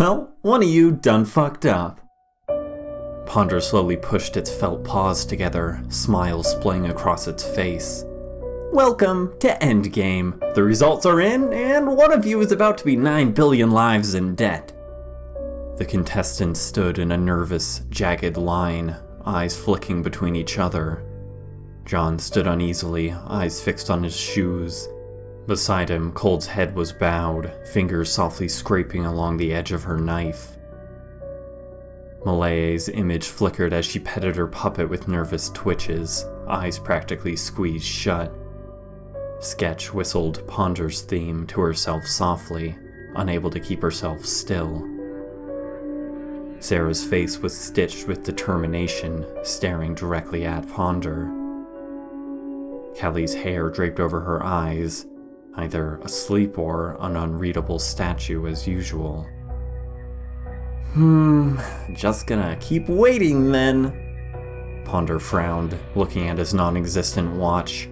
Well, one of you done fucked up. Ponder slowly pushed its felt paws together, smiles playing across its face. Welcome to Endgame. The results are in, and one of you is about to be 9 billion lives in debt. The contestants stood in a nervous, jagged line, eyes flicking between each other. John stood uneasily, eyes fixed on his shoes. Beside him, Cold's head was bowed, fingers softly scraping along the edge of her knife. Malaya's image flickered as she petted her puppet with nervous twitches, eyes practically squeezed shut. Sketch whistled Ponder's theme to herself softly, unable to keep herself still. Sarah's face was stitched with determination, staring directly at Ponder. Kelly's hair draped over her eyes, either asleep or an unreadable statue as usual. Just gonna keep waiting then. Ponder frowned, looking at his non-existent watch.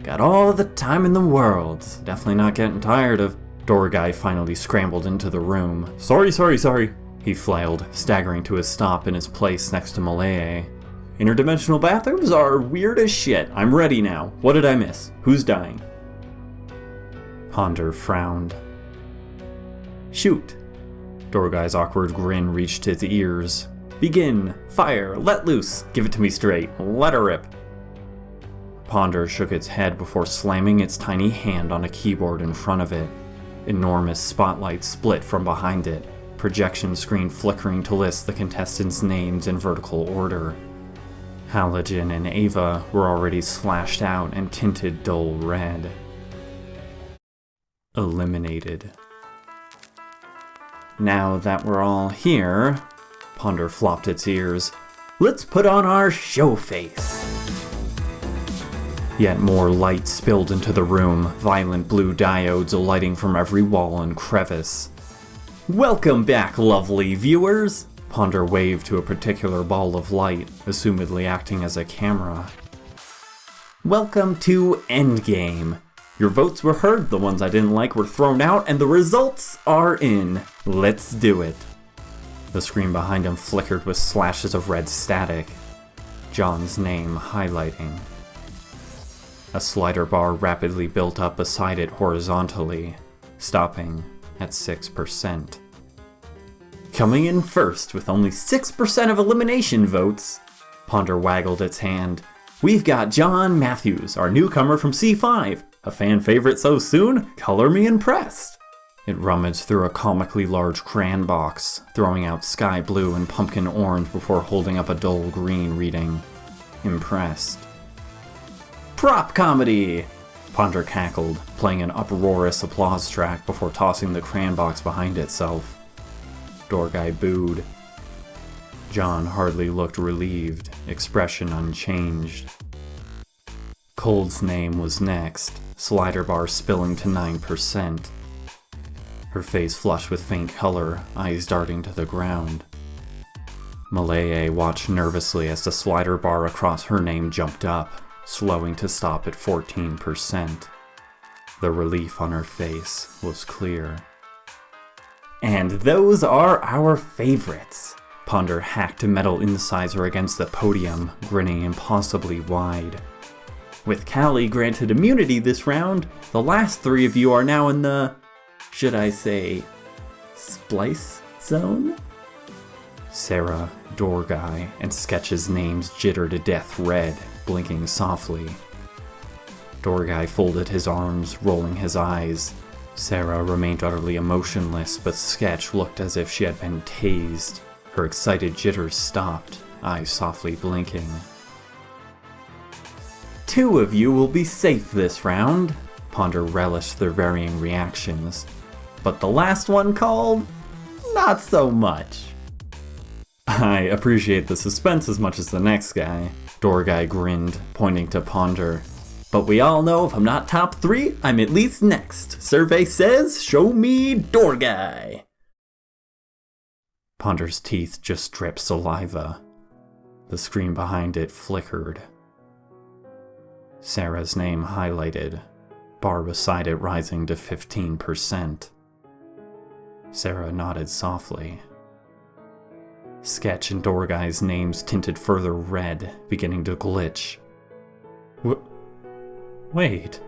Got all the time in the world. Definitely not getting tired of... Door guy finally scrambled into the room. Sorry. He flailed, staggering to a stop in his place next to Malaya. Interdimensional bathrooms are weird as shit. I'm ready now. What did I miss? Who's dying? Ponder frowned. Shoot. Door guy's awkward grin reached his ears. Begin. Fire. Let loose. Give it to me straight. Let her rip. Ponder shook its head before slamming its tiny hand on a keyboard in front of it. Enormous spotlights split from behind it, projection screen flickering to list the contestants' names in vertical order. Halogen and Ava were already slashed out and tinted dull red. Eliminated. Now that we're all here, Ponder flopped its ears, let's put on our show face. Yet more light spilled into the room, violent blue diodes alighting from every wall and crevice. Welcome back, lovely viewers! Ponder waved to a particular ball of light, assumedly acting as a camera. Welcome to Endgame. Your votes were heard, the ones I didn't like were thrown out, and the results are in. Let's do it. The screen behind him flickered with slashes of red static. John's name highlighting. A slider bar rapidly built up beside it horizontally, stopping at 6%. Coming in first with only 6% of elimination votes, Ponder waggled its hand. We've got John Matthews, our newcomer from C5. A fan favorite so soon? Color me impressed. It rummaged through a comically large crayon box, throwing out sky blue and pumpkin orange before holding up a dull green reading, impressed. Prop comedy! Ponder cackled, playing an uproarious applause track before tossing the crayon box behind itself. Door guy booed. John hardly looked relieved, expression unchanged. Cold's name was next, slider bar spilling to 9%. Her face flushed with faint color, eyes darting to the ground. Malaya watched nervously as the slider bar across her name jumped up, slowing to stop at 14%. The relief on her face was clear. And those are our favorites. Ponder hacked a metal incisor against the podium, grinning impossibly wide. With Callie granted immunity this round, the last three of you are now in the, should I say, SPLICE zone? Sarah, Door Guy, and Sketch's names jittered to death red, blinking softly. Door Guy folded his arms, rolling his eyes. Sarah remained utterly emotionless, but Sketch looked as if she had been tased. Her excited jitters stopped, eyes softly blinking. Two of you will be safe this round. Ponder relished their varying reactions. But the last one called? Not so much. I appreciate the suspense as much as the next guy. Door Guy grinned, pointing to Ponder. But we all know if I'm not top 3, I'm at least next. Survey says, show me Door Guy. Ponder's teeth just dripped saliva. The screen behind it flickered. Sarah's name highlighted, bar beside it rising to 15%. Sarah nodded softly. Sketch and Dorguy's names tinted further red, beginning to glitch. Wait.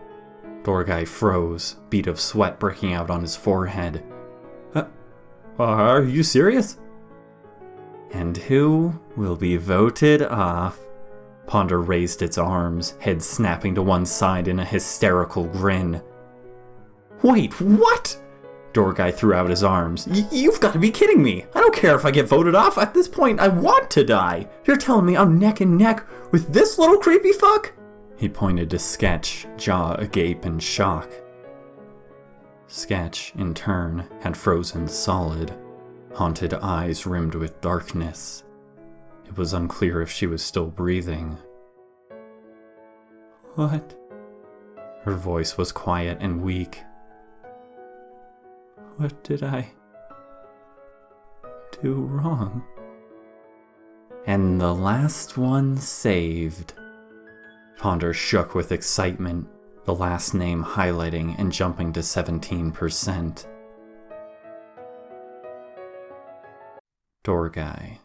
Dorguy froze, bead of sweat breaking out on his forehead. Are you serious? And who will be voted off? Ponder raised its arms, head snapping to one side in a hysterical grin. Wait, what? Dorguy threw out his arms. You've got to be kidding me! I don't care if I get voted off. At this point, I want to die. You're telling me I'm neck and neck with this little creepy fuck? He pointed to Sketch, jaw agape in shock. Sketch, in turn, had frozen solid, haunted eyes rimmed with darkness. It was unclear if she was still breathing. What? Her voice was quiet and weak. What did I do wrong? And the last one saved. Ponder shook with excitement, the last name highlighting and jumping to 17%. Dorguy.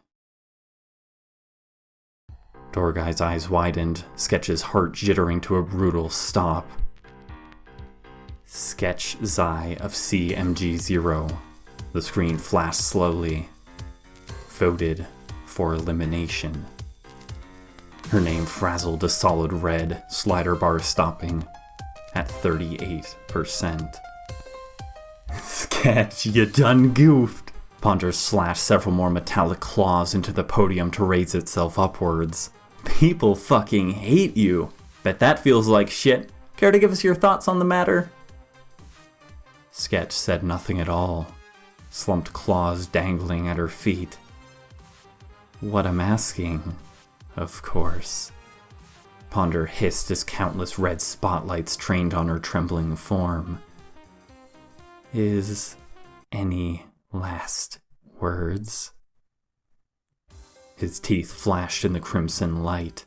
Dorguy's eyes widened, Sketch's heart jittering to a brutal stop. Sketch Xi of CMG0. The screen flashed slowly. Voted for elimination. Her name frazzled to solid red, slider bar stopping at 38%. Sketch, you done goofed. Ponder slashed several more metallic claws into the podium to raise itself upwards. People fucking hate you. Bet that feels like shit. Care to give us your thoughts on the matter? Sketch said nothing at all, slumped claws dangling at her feet. What I'm asking, of course. Ponder hissed as countless red spotlights trained on her trembling form. Is any last words? His teeth flashed in the crimson light.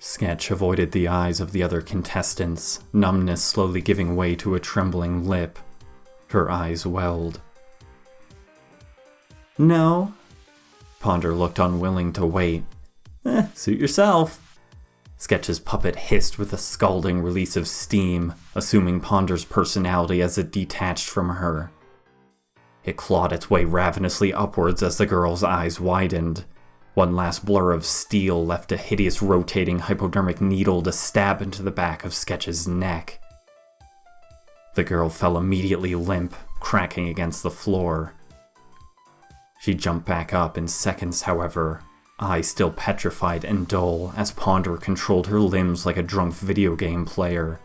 Sketch avoided the eyes of the other contestants, numbness slowly giving way to a trembling lip. Her eyes welled. No. Ponder looked unwilling to wait. Suit yourself. Sketch's puppet hissed with a scalding release of steam, assuming Ponder's personality as it detached from her. It clawed its way ravenously upwards as the girl's eyes widened. One last blur of steel left a hideous rotating hypodermic needle to stab into the back of Sketch's neck. The girl fell immediately limp, cracking against the floor. She jumped back up in seconds, however, eyes still petrified and dull as Ponder controlled her limbs like a drunk video game player.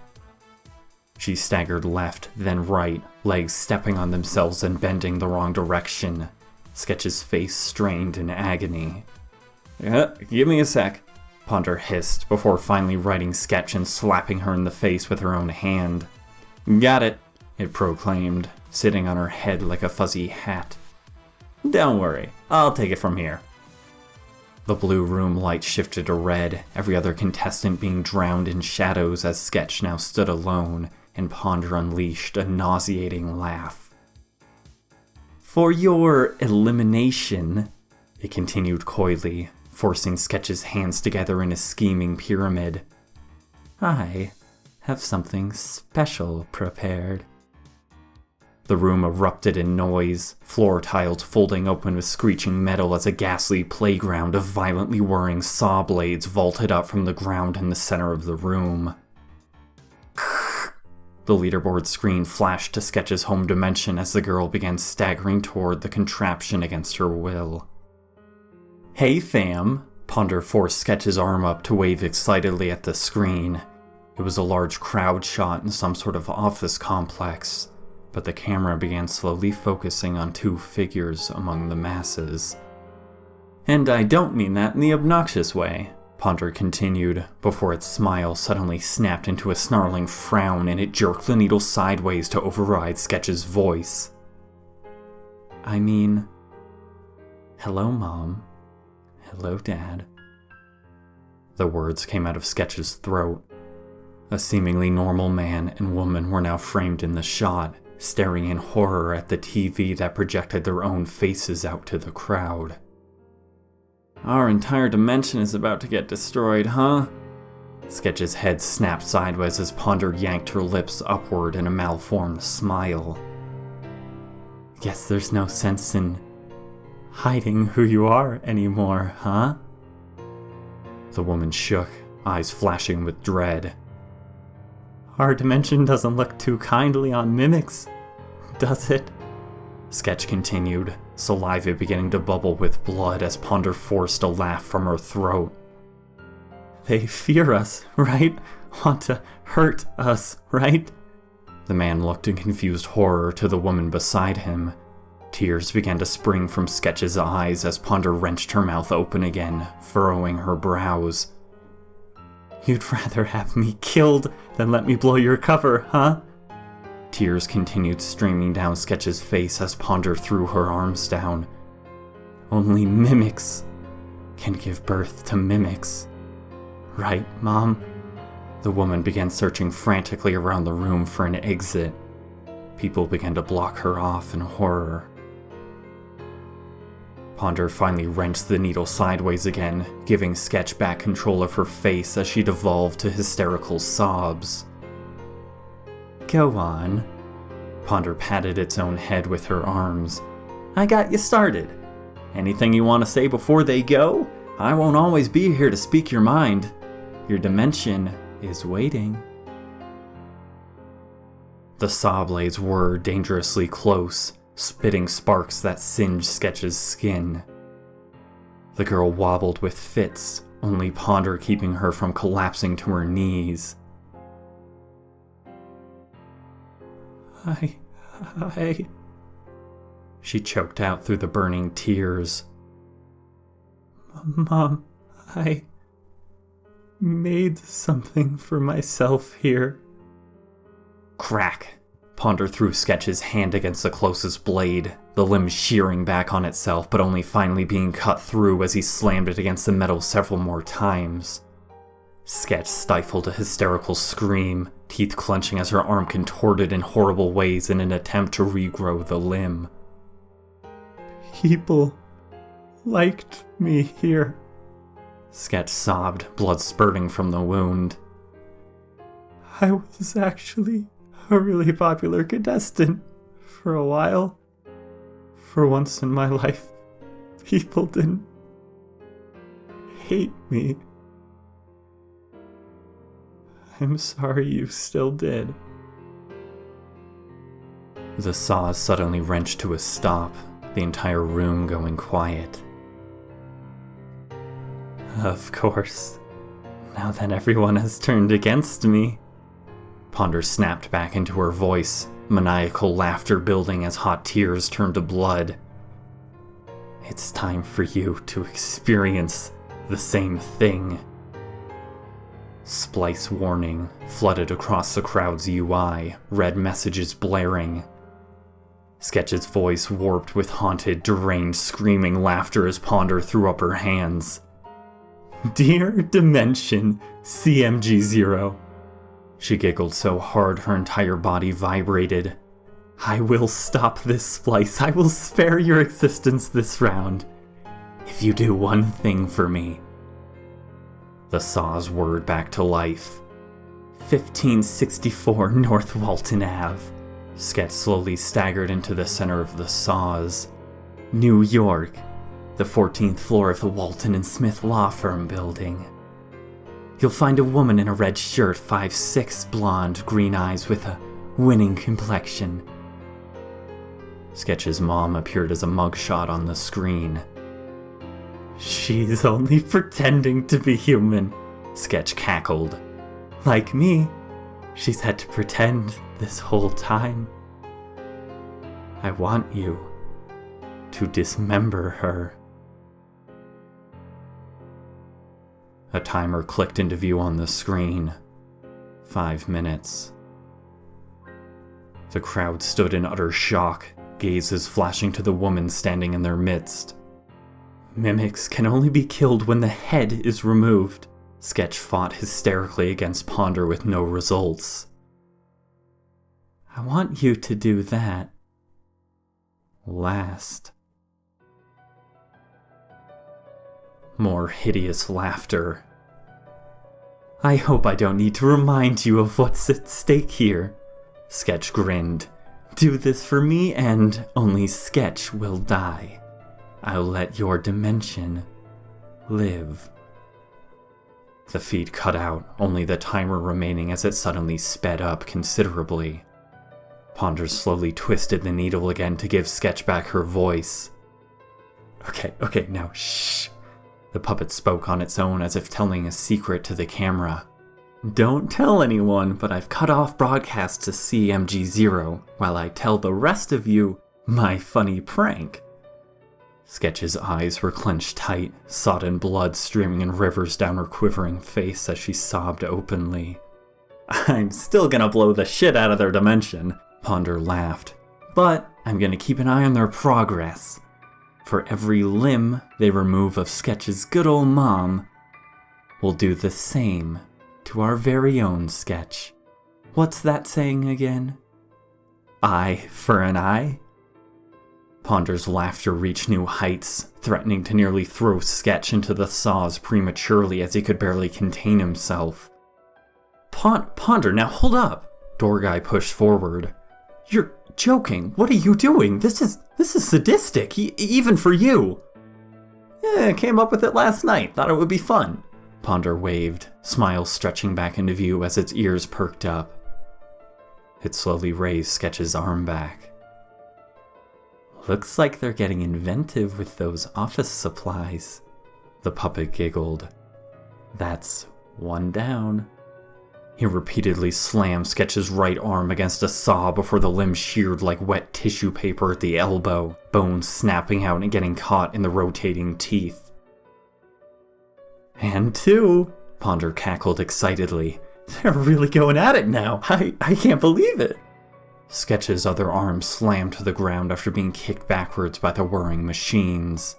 She staggered left, then right, legs stepping on themselves and bending the wrong direction. Sketch's face strained in agony. Give me a sec, Ponder hissed, before finally righting Sketch and slapping her in the face with her own hand. Got it, it proclaimed, sitting on her head like a fuzzy hat. Don't worry, I'll take it from here. The blue room light shifted to red, every other contestant being drowned in shadows as Sketch now stood alone, and Ponder unleashed a nauseating laugh. For your elimination, it continued coyly, forcing Sketch's hands together in a scheming pyramid. I have something special prepared. The room erupted in noise, floor tiles folding open with screeching metal as a ghastly playground of violently whirring saw blades vaulted up from the ground in the center of the room. The leaderboard screen flashed to Sketch's home dimension as the girl began staggering toward the contraption against her will. Hey fam, Ponder forced Sketch's arm up to wave excitedly at the screen. It was a large crowd shot in some sort of office complex, but the camera began slowly focusing on two figures among the masses. And I don't mean that in the obnoxious way, Ponder continued, before its smile suddenly snapped into a snarling frown and it jerked the needle sideways to override Sketch's voice. I mean, hello Mom, hello Dad. The words came out of Sketch's throat. A seemingly normal man and woman were now framed in the shot, staring in horror at the TV that projected their own faces out to the crowd. Our entire dimension is about to get destroyed, huh? Sketch's head snapped sideways as Ponder yanked her lips upward in a malformed smile. Guess there's no sense in hiding who you are anymore, huh? The woman shook, eyes flashing with dread. Our dimension doesn't look too kindly on mimics, does it? Sketch continued, saliva beginning to bubble with blood as Ponder forced a laugh from her throat. They fear us, right? Want to hurt us, right? The man looked in confused horror to the woman beside him. Tears began to spring from Sketch's eyes as Ponder wrenched her mouth open again, furrowing her brows. You'd rather have me killed than let me blow your cover, huh? Tears continued streaming down Sketch's face as Ponder threw her arms down. Only mimics can give birth to mimics. Right, Mom? The woman began searching frantically around the room for an exit. People began to block her off in horror. Ponder finally wrenched the needle sideways again, giving Sketch back control of her face as she devolved to hysterical sobs. Go on. Ponder patted its own head with her arms. I got you started. Anything you want to say before they go? I won't always be here to speak your mind. Your dimension is waiting. The saw blades were dangerously close, spitting sparks that singed Sketch's skin. The girl wobbled with fits, only Ponder keeping her from collapsing to her knees. She choked out through the burning tears. Mom, I made something for myself here. Crack! Ponder threw Sketch's hand against the closest blade, the limb shearing back on itself but only finally being cut through as he slammed it against the metal several more times. Sketch stifled a hysterical scream, teeth clenching as her arm contorted in horrible ways in an attempt to regrow the limb. People liked me here. Sketch sobbed, blood spurting from the wound. I was actually a really popular contestant for a while. For once in my life, people didn't hate me. I'm sorry you still did. The saw suddenly wrenched to a stop, the entire room going quiet. Of course. Now that everyone has turned against me. Ponder snapped back into her voice, maniacal laughter building as hot tears turned to blood. It's time for you to experience the same thing. SPLICE warning flooded across the crowd's UI, red messages blaring. Sketch's voice warped with haunted, deranged, screaming laughter as Ponder threw up her hands. Dear Dimension CMG0. She giggled so hard her entire body vibrated. I will stop this splice. I will spare your existence this round. If you do one thing for me. The saws whirred back to life. 1564 North Walton Ave. Sketch slowly staggered into the center of the saws. New York. The 14th floor of the Walton and Smith Law Firm building. You'll find a woman in a red shirt, 5'6", blonde, green eyes with a winning complexion. Sketch's mom appeared as a mugshot on the screen. She's only pretending to be human, Sketch cackled. Like me, she's had to pretend this whole time. I want you to dismember her. A timer clicked into view on the screen. 5 minutes. The crowd stood in utter shock, gazes flashing to the woman standing in their midst. Mimics can only be killed when the head is removed. Sketch fought hysterically against Ponder with no results. I want you to do that last. More hideous laughter. I hope I don't need to remind you of what's at stake here. Sketch grinned. Do this for me and only Sketch will die. I'll let your dimension live. The feed cut out, only the timer remaining as it suddenly sped up considerably. Ponder slowly twisted the needle again to give Sketch back her voice. Okay, now shh. The puppet spoke on its own as if telling a secret to the camera. Don't tell anyone, but I've cut off broadcast to CMG0 while I tell the rest of you my funny prank. Sketch's eyes were clenched tight, sodden blood streaming in rivers down her quivering face as she sobbed openly. I'm still gonna blow the shit out of their dimension, Ponder laughed, but I'm gonna keep an eye on their progress. For every limb they remove of Sketch's good old mom, we'll do the same to our very own Sketch. What's that saying again? Eye for an eye? Ponder's laughter reached new heights, threatening to nearly throw Sketch into the saws prematurely as he could barely contain himself. Ponder, now hold up! Doorguy pushed forward. You're joking. What are you doing? This is sadistic, even for you. Came up with it last night. Thought it would be fun. Ponder waved, smile stretching back into view as its ears perked up. It slowly raised Sketch's arm back. Looks like they're getting inventive with those office supplies. The puppet giggled. That's one down. He repeatedly slammed Sketch's right arm against a saw before the limb sheared like wet tissue paper at the elbow, bones snapping out and getting caught in the rotating teeth. And two, Ponder cackled excitedly. They're really going at it now. I can't believe it. Sketch's other arm slammed to the ground after being kicked backwards by the whirring machines.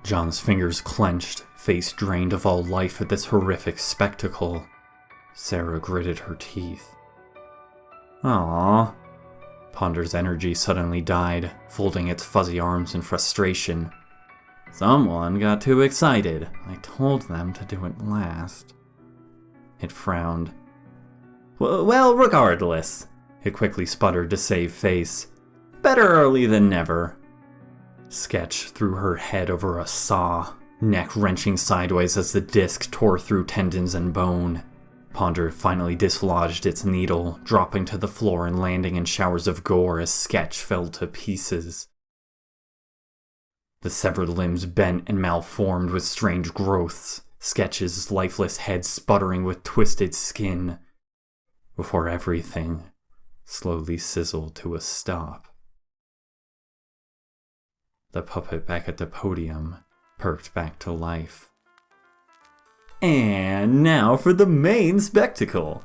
John's fingers clenched, face drained of all life at this horrific spectacle. Sarah gritted her teeth. Aww. Ponder's energy suddenly died, folding its fuzzy arms in frustration. Someone got too excited. I told them to do it last. It frowned. Well, regardless, it quickly sputtered to save face. Better early than never. Sketch threw her head over a saw, neck wrenching sideways as the disc tore through tendons and bone. Ponder finally dislodged its needle, dropping to the floor and landing in showers of gore as Sketch fell to pieces. The severed limbs bent and malformed with strange growths, Sketch's lifeless head sputtering with twisted skin, before everything slowly sizzled to a stop. The puppet back at the podium perked back to life. And now for the main spectacle.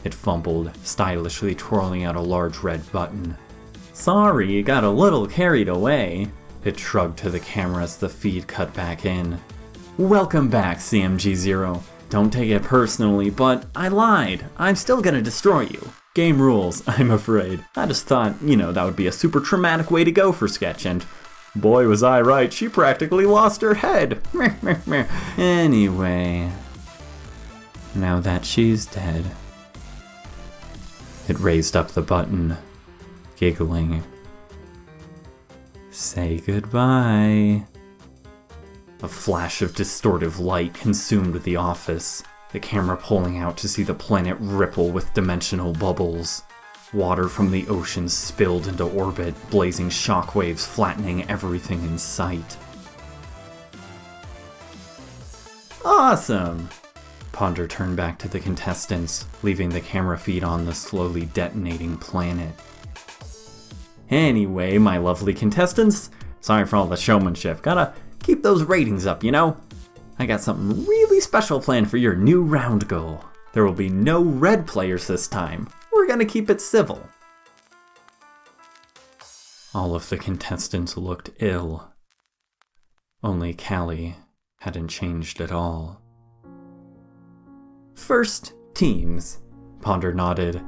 It fumbled, stylishly twirling out a large red button. Sorry, you got a little carried away. It shrugged to the camera as the feed cut back in. Welcome back, CMG0. Don't take it personally, but I lied. I'm still gonna destroy you. Game rules, I'm afraid. I just thought, that would be a super traumatic way to go for Sketch, and boy was I right, she practically lost her head. Anyway, now that she's dead. It raised up the button, giggling. Say goodbye. A flash of distortive light consumed the office, the camera pulling out to see the planet ripple with dimensional bubbles. Water from the ocean spilled into orbit, blazing shockwaves flattening everything in sight. Awesome! Ponder turned back to the contestants, leaving the camera feed on the slowly detonating planet. Anyway, my lovely contestants, sorry for all the showmanship. Gotta keep those ratings up, I got something really special planned for your new round goal. There will be no red players this time. We're gonna keep it civil. All of the contestants looked ill. Only Callie hadn't changed at all. First, teams. Ponder nodded.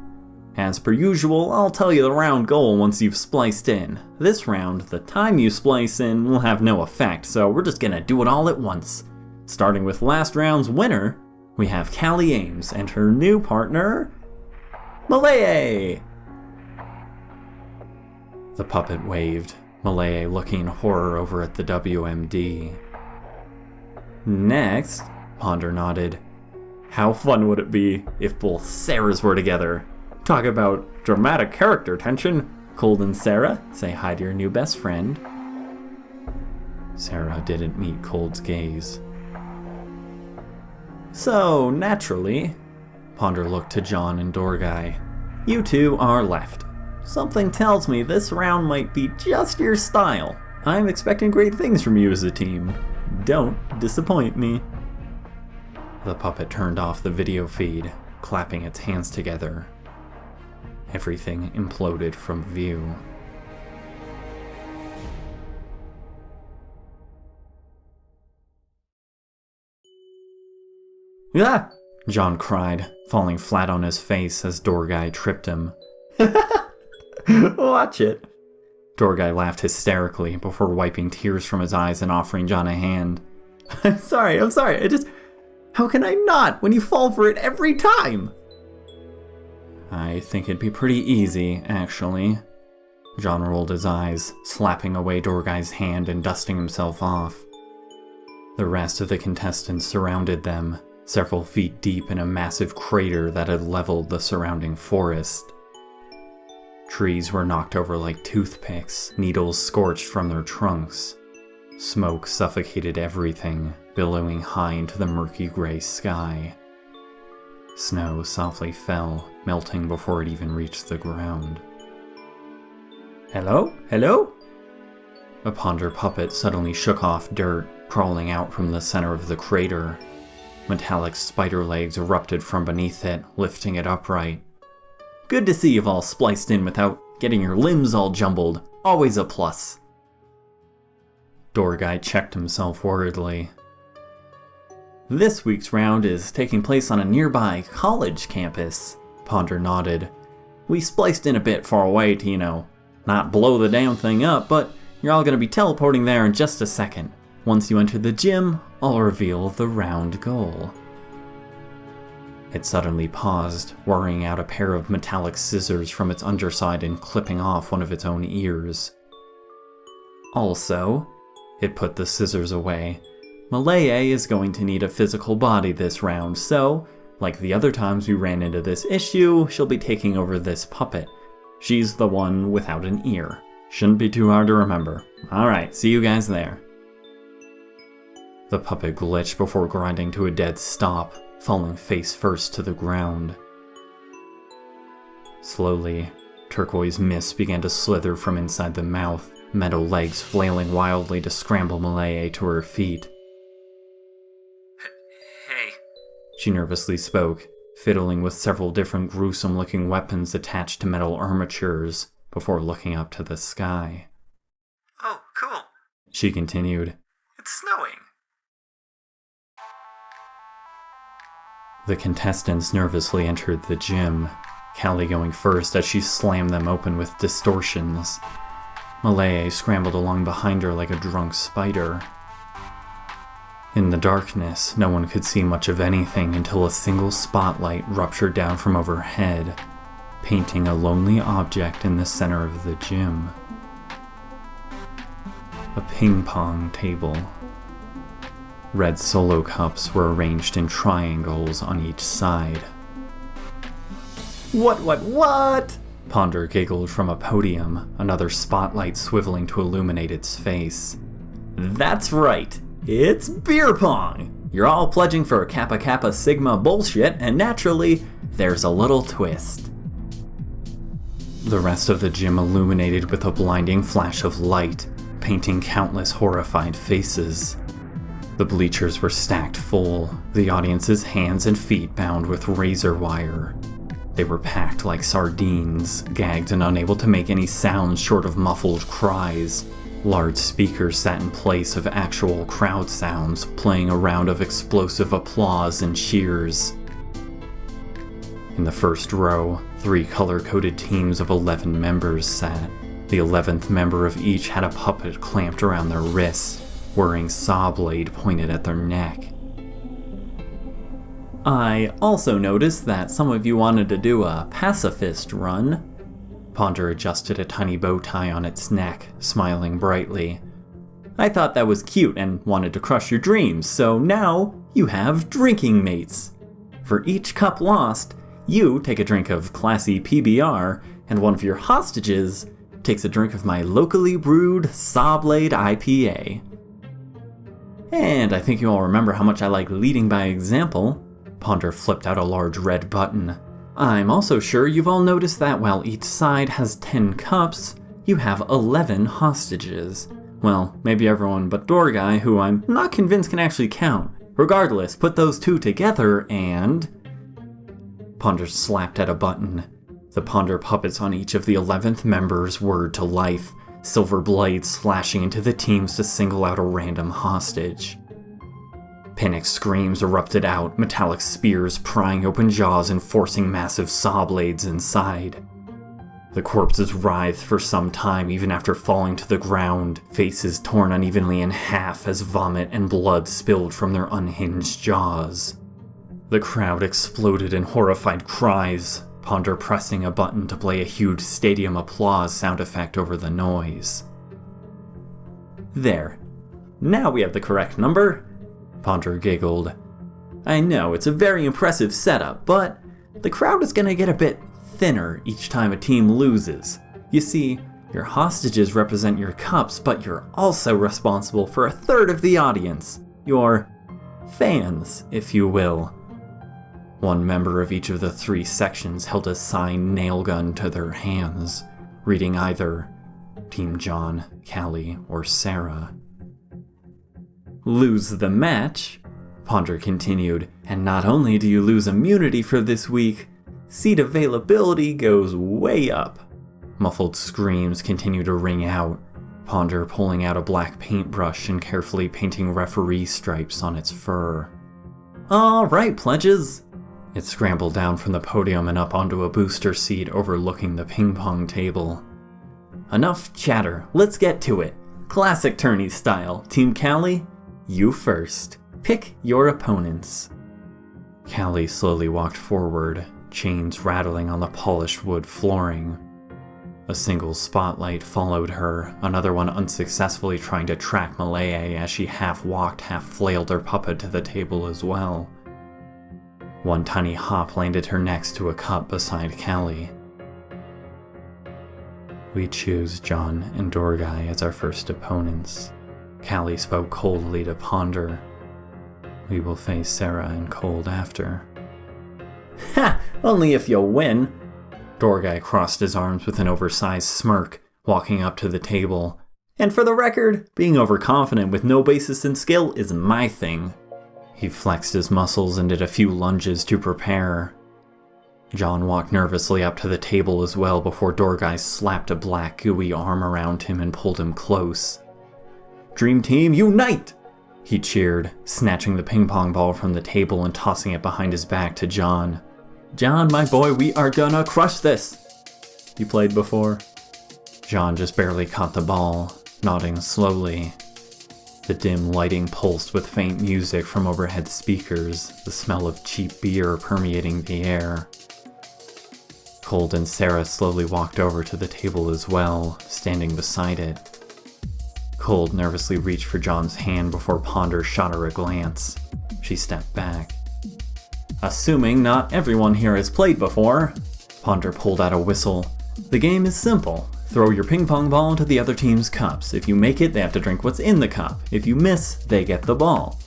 As per usual, I'll tell you the round goal once you've spliced in. This round, the time you splice in will have no effect, so we're just gonna do it all at once. Starting with last round's winner, we have Callie Ames and her new partner, Malaya! The puppet waved, Malaya looking in horror over at the WMD. Next, Ponder nodded. How fun would it be if both Sarahs were together? Talk about dramatic character tension. Cold and Sarah, say hi to your new best friend. Sarah didn't meet Cold's gaze. So, naturally, Ponder looked to John and Dorgai. You two are left. Something tells me this round might be just your style. I'm expecting great things from you as a team. Don't disappoint me. The puppet turned off the video feed, clapping its hands together. Everything imploded from view. Ah! John cried, falling flat on his face as Dorgai tripped him. Watch it. Dorgai laughed hysterically before wiping tears from his eyes and offering John a hand. I'm sorry. How can I not when you fall for it every time? I think it'd be pretty easy, actually. John rolled his eyes, slapping away Dorgai's hand and dusting himself off. The rest of the contestants surrounded them, several feet deep in a massive crater that had leveled the surrounding forest. Trees were knocked over like toothpicks, needles scorched from their trunks. Smoke suffocated everything, billowing high into the murky gray sky. Snow softly fell, melting before it even reached the ground. Hello? Hello? A Ponder puppet suddenly shook off dirt, crawling out from the center of the crater. Metallic spider legs erupted from beneath it, lifting it upright. Good to see you've all spliced in without getting your limbs all jumbled. Always a plus. Dorgai checked himself worriedly. This week's round is taking place on a nearby college campus, Ponder nodded. We spliced in a bit far away to, not blow the damn thing up, but you're all going to be teleporting there in just a second. Once you enter the gym, I'll reveal the round goal. It suddenly paused, worrying out a pair of metallic scissors from its underside and clipping off one of its own ears. Also, it put the scissors away. Malaya is going to need a physical body this round, so, like the other times we ran into this issue, she'll be taking over this puppet. She's the one without an ear. Shouldn't be too hard to remember. Alright, see you guys there. The puppet glitched before grinding to a dead stop, falling face first to the ground. Slowly, turquoise mist began to slither from inside the mouth, metal legs flailing wildly to scramble Malaya to her feet. Hey, she nervously spoke, fiddling with several different gruesome-looking weapons attached to metal armatures, before looking up to the sky. Oh, cool, she continued. It's snowing. The contestants nervously entered the gym, Callie going first as she slammed them open with distortions. Malaya scrambled along behind her like a drunk spider. In the darkness, no one could see much of anything until a single spotlight ruptured down from overhead, painting a lonely object in the center of the gym. A ping-pong table. Red solo cups were arranged in triangles on each side. What? Ponder giggled from a podium, another spotlight swiveling to illuminate its face. That's right, it's beer pong! You're all pledging for Kappa Kappa Sigma bullshit, and naturally, there's a little twist. The rest of the gym illuminated with a blinding flash of light, painting countless horrified faces. The bleachers were stacked full, the audience's hands and feet bound with razor wire. They were packed like sardines, gagged and unable to make any sound short of muffled cries. Large speakers sat in place of actual crowd sounds, playing a round of explosive applause and cheers. In the first row, 3 color-coded teams of 11 members sat. The 11th member of each had a puppet clamped around their wrist, wearing saw blade pointed at their neck. I also noticed that some of you wanted to do a pacifist run. Ponder adjusted a tiny bow tie on its neck, smiling brightly. I thought that was cute and wanted to crush your dreams, so now you have drinking mates. For each cup lost, you take a drink of classy PBR, and one of your hostages takes a drink of my locally brewed Sawblade IPA. And I think you all remember how much I like leading by example. Ponder flipped out a large red button. I'm also sure you've all noticed that while each side has 10 cups, you have 11 hostages. Well, maybe everyone but Door Guy, who I'm not convinced can actually count. Regardless, put those two together and... Ponder slapped at a button. The Ponder puppets on each of the 11th members whirred to life, silver blades slashing into the teams to single out a random hostage. Panic screams erupted out, metallic spears prying open jaws and forcing massive saw blades inside. The corpses writhed for some time even after falling to the ground, faces torn unevenly in half as vomit and blood spilled from their unhinged jaws. The crowd exploded in horrified cries, Ponder pressing a button to play a huge stadium applause sound effect over the noise. There. Now we have the correct number. Ponder giggled. I know, it's a very impressive setup, but the crowd is gonna get a bit thinner each time a team loses. You see, your hostages represent your cups, but you're also responsible for a third of the audience. Your fans, if you will. One member of each of the 3 sections held a signed nail gun to their hands, reading either Team John, Callie, or Sarah. Lose the match, Ponder continued, and not only do you lose immunity for this week, seat availability goes way up. Muffled screams continue to ring out, Ponder pulling out a black paintbrush and carefully painting referee stripes on its fur. All right, pledges! It scrambled down from the podium and up onto a booster seat overlooking the ping-pong table. Enough chatter, let's get to it. Classic tourney style. Team Callie, you first. Pick your opponents. Callie slowly walked forward, chains rattling on the polished wood flooring. A single spotlight followed her, another one unsuccessfully trying to track Malaya as she half-walked, half-flailed her puppet to the table as well. One tiny hop landed her next to a cup beside Callie. We choose John and Dorgai as our first opponents. Callie spoke coldly to Ponder. We will face Sarah and Cold after. Ha! Only if you'll win! Dorgai crossed his arms with an oversized smirk, walking up to the table. And for the record, being overconfident with no basis in skill is my thing. He flexed his muscles and did a few lunges to prepare. John walked nervously up to the table as well before Dorgai slapped a black gooey arm around him and pulled him close. Dream Team, unite! He cheered, snatching the ping pong ball from the table and tossing it behind his back to John. John, my boy, we are gonna crush this! You played before? John just barely caught the ball, nodding slowly. The dim lighting pulsed with faint music from overhead speakers, the smell of cheap beer permeating the air. Cold and Sarah slowly walked over to the table as well, standing beside it. Cold nervously reached for John's hand before Ponder shot her a glance. She stepped back. Assuming not everyone here has played before, Ponder pulled out a whistle. The game is simple. Throw your ping pong ball into the other team's cups. If you make it, they have to drink what's in the cup. If you miss, they get the ball.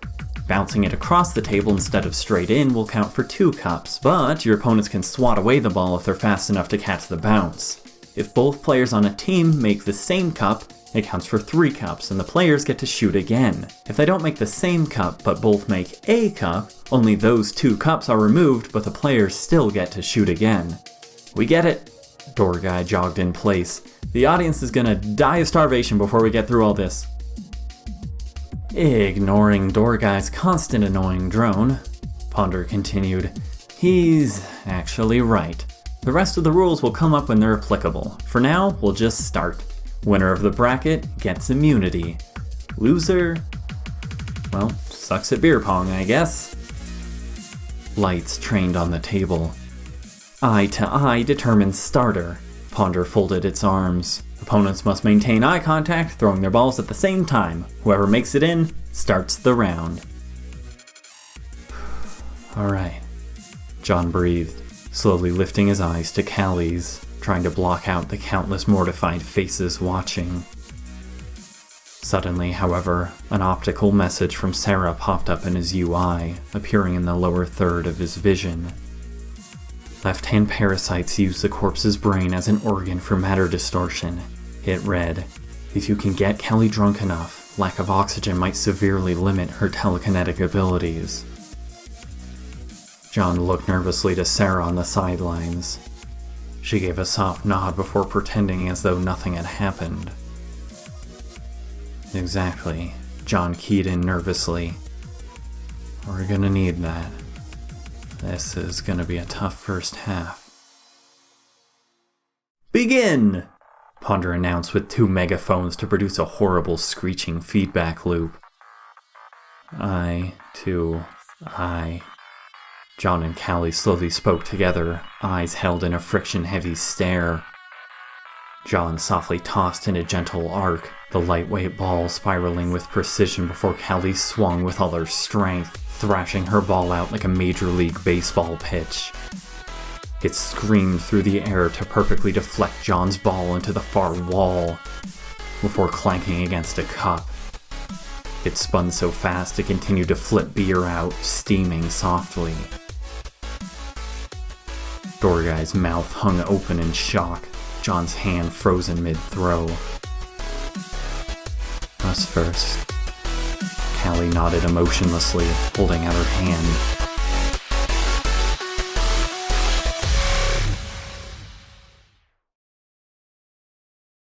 Bouncing it across the table instead of straight in will count for 2 cups, but your opponents can swat away the ball if they're fast enough to catch the bounce. If both players on a team make the same cup, it counts for 3 cups, and the players get to shoot again. If they don't make the same cup, but both make a cup, only those 2 cups are removed, but the players still get to shoot again. We get it? Dorgai jogged in place. The audience is gonna die of starvation before we get through all this. Ignoring Dorgai's constant annoying drone, Ponder continued. He's actually right. The rest of the rules will come up when they're applicable. For now, we'll just start. Winner of the bracket gets immunity. Loser, well, sucks at beer pong, I guess. Lights trained on the table. Eye to eye determines starter. Ponder folded its arms. Opponents must maintain eye contact, throwing their balls at the same time. Whoever makes it in starts the round. Alright. John breathed, slowly lifting his eyes to Callie's, trying to block out the countless mortified faces watching. Suddenly, however, an optical message from Sarah popped up in his UI, appearing in the lower third of his vision. Left-hand parasites use the corpse's brain as an organ for matter distortion. It read, "If you can get Kelly drunk enough, lack of oxygen might severely limit her telekinetic abilities." John looked nervously to Sarah on the sidelines. She gave a soft nod before pretending as though nothing had happened. Exactly, John keyed in nervously. We're gonna need that. This is gonna be a tough first half. Begin! Ponder announced with 2 megaphones to produce a horrible screeching feedback loop. Eye to eye. John and Callie slowly spoke together, eyes held in a friction-heavy stare. John softly tossed in a gentle arc, the lightweight ball spiraling with precision before Callie swung with all her strength, thrashing her ball out like a Major League Baseball pitch. It screamed through the air to perfectly deflect John's ball into the far wall, before clanking against a cup. It spun so fast it continued to flip beer out, steaming softly. Dorguy's mouth hung open in shock, John's hand frozen mid-throw. Us first. Callie nodded emotionlessly, holding out her hand.